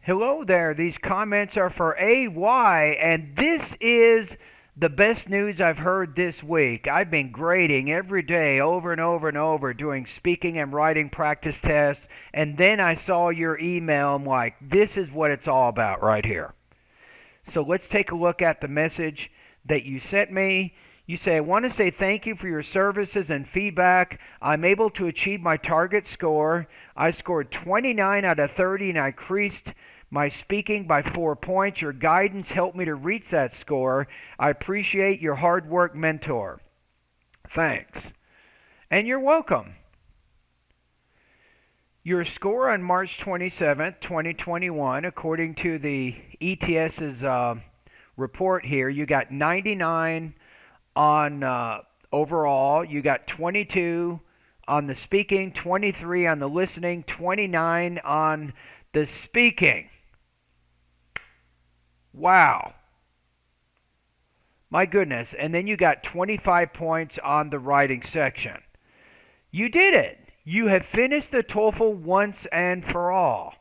Hello there. These comments are for AY, and this is the best news I've heard this week. I've been grading every day over and over and over, doing speaking and writing practice tests, and then I saw your email. I'm like, this is what it's all about right here. So let's take a look at the message that you sent me. You say, I want to say thank you for your services and feedback. I'm able to achieve my target score. I scored 29 out of 30 and I increased my speaking by 4 points. Your guidance helped me to reach that score. I appreciate your hard work, mentor. Thanks. And you're welcome. Your score on March 27th, 2021, according to the ETS's report here, you got 99 on overall. You got 22 on the speaking, 23 on the listening, 29 on the speaking. Wow. My goodness. And then you got 25 points on the writing section. You did it. You have finished the TOEFL once and for all.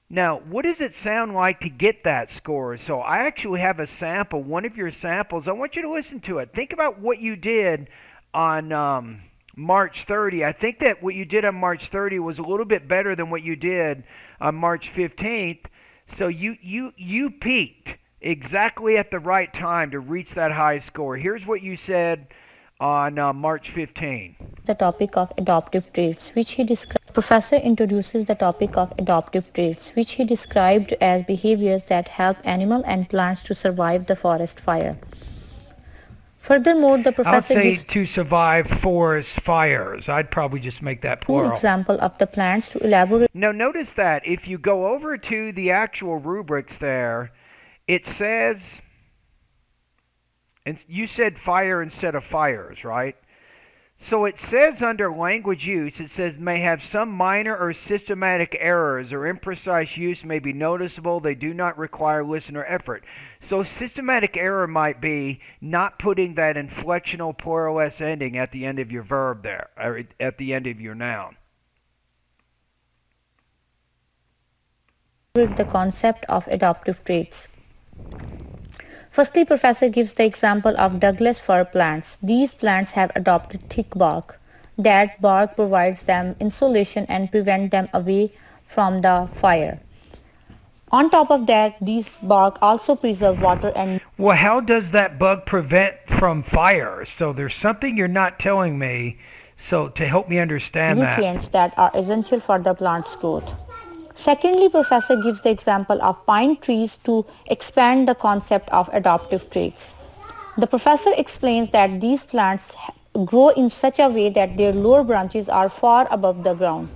Now, what does it sound like to get that score? So I actually have a sample, one of your samples. I want you to listen to it. Think about what you did on March 30. I think that what you did on March 30 was a little bit better than what you did on March 15th. So you peaked exactly at the right time to reach that high score. Here's what you said on March 15. The topic of adoptive traits, which he described. Professor introduces the topic of adoptive traits, which he described as behaviors that help animals and plants to survive the forest fire. Furthermore, the professor gives to survive forest fires. I'd probably just make that plural. two examples of the plants to elaborate. Now notice that if you go over to the actual rubrics there, it says, and you said fire instead of fires, right? So it says under language use, it says may have some minor or systematic errors or imprecise use may be noticeable. They do not require listener effort. So systematic error might be not putting that inflectional plural S ending at the end of your verb there, or at the end of your noun. The concept of adoptive traits. Firstly, professor gives the example of Douglas fir plants. These plants have adopted thick bark. That bark provides them insulation and prevents them away from the fire. On top of that, these bark also preserve water and... Well, how does that bug prevent from fire? So there's something you're not telling me, so to help me understand nutrients that are essential for the plant's growth. Secondly, professor gives the example of pine trees to expand the concept of adoptive traits. The professor explains that these plants grow in such a way that their lower branches are far above the ground.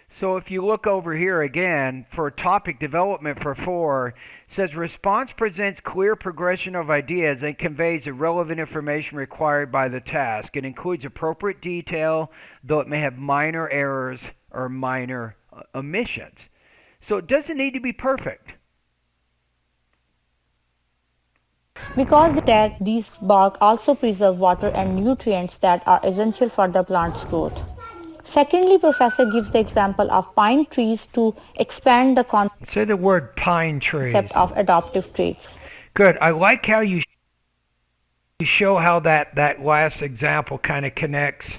So if you look over here again, for topic development for 4, it says response presents clear progression of ideas and conveys the relevant information required by the task. It includes appropriate detail, though it may have minor errors or minor omissions. So it doesn't need to be perfect. Because that these bark also preserve water and nutrients that are essential for the plant's growth. Secondly, professor gives the example of pine trees to expand the Say the word pine trees. Concept of adoptive traits. Good. I like how you show how that last example kind of connects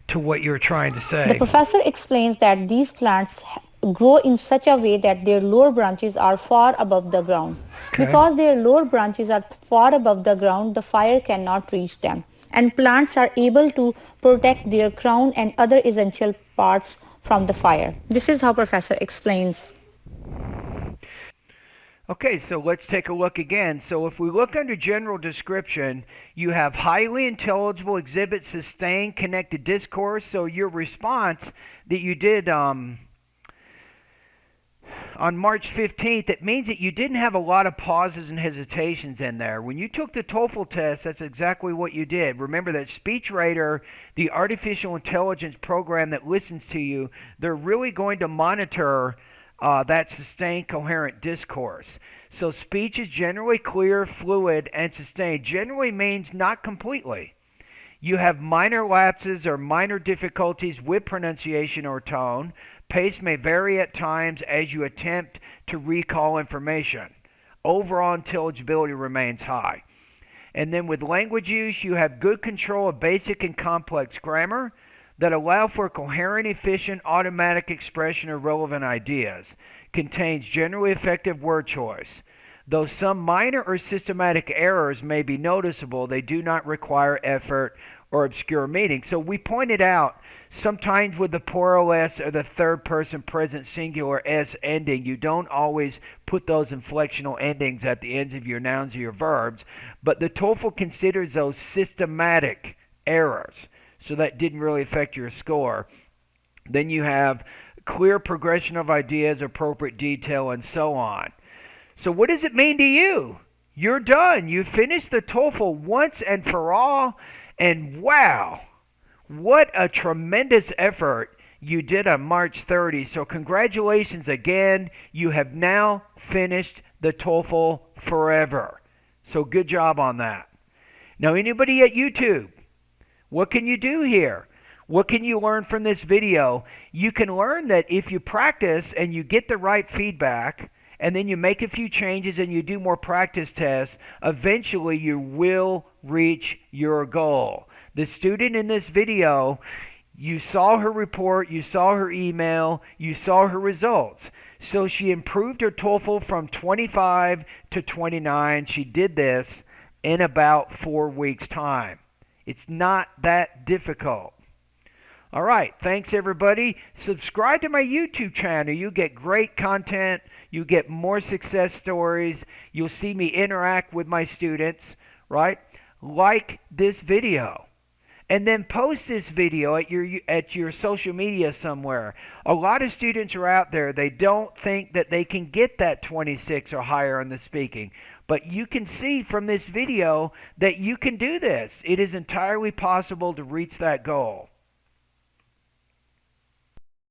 to what you're trying to say. The professor explains that these plants grow in such a way that their lower branches are far above the ground. Okay. Because their lower branches are far above the ground, the fire cannot reach them. And plants are able to protect their crown and other essential parts from the fire. This is how professor explains. Okay, so let's take a look again. So if we look under general description, you have highly intelligible, exhibit sustained, connected discourse. So your response that you did on March 15th, it means that you didn't have a lot of pauses and hesitations in there. When you took the TOEFL test, that's exactly what you did. Remember that SpeechRadar, the artificial intelligence program that listens to you, they're really going to monitor that sustained coherent discourse. So speech is generally clear, fluid, and sustained. Generally means not completely. You have minor lapses or minor difficulties with pronunciation or tone, Pace may vary at times as you attempt to recall information. Overall intelligibility remains high. And then with language use, you have good control of basic and complex grammar that allow for coherent, efficient, automatic expression of relevant ideas. Contains generally effective word choice. Though some minor or systematic errors may be noticeable, they do not require effort or obscure meaning. So we pointed out sometimes with the plural s or the third person present singular s ending, you don't always put those inflectional endings at the ends of your nouns or your verbs, but the TOEFL considers those systematic errors. So that didn't really affect your score. Then you have clear progression of ideas, appropriate detail, and so on. So what does it mean to you? You're done. You finished the TOEFL once and for all. And wow, what a tremendous effort you did on March 30. So congratulations again. You have now finished the TOEFL forever. So good job on that. Now anybody at YouTube, what can you do here? What can you learn from this video? You can learn that if you practice and you get the right feedback, and then you make a few changes and you do more practice tests, eventually you will reach your goal. The student in this video, you saw her report, you saw her email, you saw her results. So she improved her TOEFL from 25 to 29. She did this in about 4 weeks' time. It's not that difficult. All right, thanks everybody. Subscribe to my YouTube channel. You get great content. You get more success stories. You'll see me interact with my students, right? Like this video. And then post this video at your social media somewhere. A lot of students are out there, they don't think that they can get that 26 or higher on the speaking. But you can see from this video that you can do this. It is entirely possible to reach that goal.